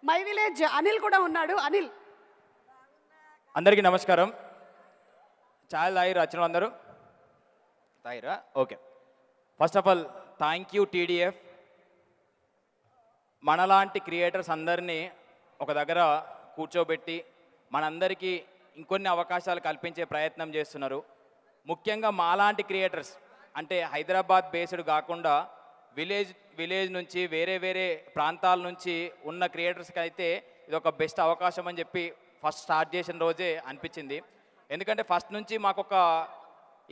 My village Anil కూడా ఉన్నాడు. అనిల్, అందరికీ నమస్కారం. ఛాయ్ తాగిరా వచ్చిన అందరూ? తాగిరా? Okay. First of all thank you TDF. మనలాంటి క్రియేటర్స్ అందరినీ ఒక దగ్గర కూర్చోబెట్టి మనందరికీ ఇంకొన్ని అవకాశాలు కల్పించే ప్రయత్నం చేస్తున్నారు. ముఖ్యంగా మాలాంటి క్రియేటర్స్ అంటే హైదరాబాద్ బేస్డ్ కాకుండా విలేజ్ నుంచి వేరే వేరే ప్రాంతాల నుంచి ఉన్న క్రియేటర్స్కి అయితే ఇది ఒక బెస్ట్ అవకాశం అని చెప్పి ఫస్ట్ స్టార్ట్ చేసిన రోజే అనిపించింది. ఎందుకంటే ఫస్ట్ నుంచి మాకొక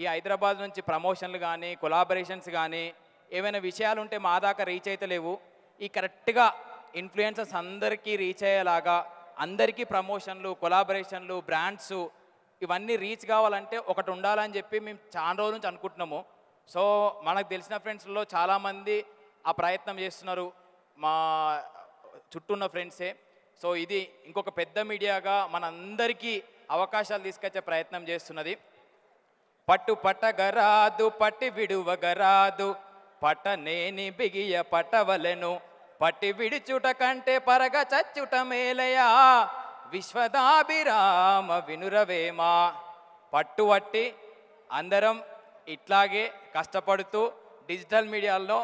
ఈ హైదరాబాద్ నుంచి ప్రమోషన్లు కానీ కొలాబరేషన్స్ కానీ ఏమైనా విషయాలు ఉంటే మా దాకా రీచ్ అయితే లేవు. ఈ కరెక్ట్గా ఇన్ఫ్లుయెన్సర్స్ అందరికీ రీచ్ అయ్యేలాగా అందరికీ ప్రమోషన్లు కొలాబరేషన్లు బ్రాండ్స్ ఇవన్నీ రీచ్ కావాలంటే ఒకటి ఉండాలని చెప్పి మేము చాలా రోజుల నుంచి అనుకుంటున్నాము. సో మనకు తెలిసిన ఫ్రెండ్స్లో చాలామంది ఆ ప్రయత్నం చేస్తున్నారు, మా చుట్టూ ఉన్న ఫ్రెండ్సే. సో ఇది ఇంకొక పెద్ద మీడియాగా మనందరికీ అవకాశాలు తీసుకొచ్చే ప్రయత్నం చేస్తున్నది. పట్టు పట్టగరాదు పట్టి విడువగరాదు పట్టనేని బిగియ పట్టవలెను పట్టి విడిచుట కంటే పరగ చచ్చుట మేలయా విశ్వదాభిరామ వినురవేమా. పట్టువట్టి అందరం ఇట్లాగే కష్టపడుతూ డిజిటల్ మీడియాలో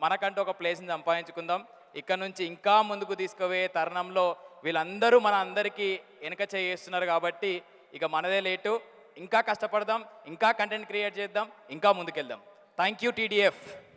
మనకంటూ ఒక ప్లేస్ని సంపాదించుకుందాం. ఇక్కడ నుంచి ఇంకా ముందుకు తీసుకుపోయే తరుణంలో వీళ్ళందరూ మన అందరికీ వెనక చేస్తున్నారు కాబట్టి ఇక మనదే లేటు. ఇంకా కష్టపడదాం, ఇంకా కంటెంట్ క్రియేట్ చేద్దాం, ఇంకా ముందుకెళ్దాం. Thank you TDF.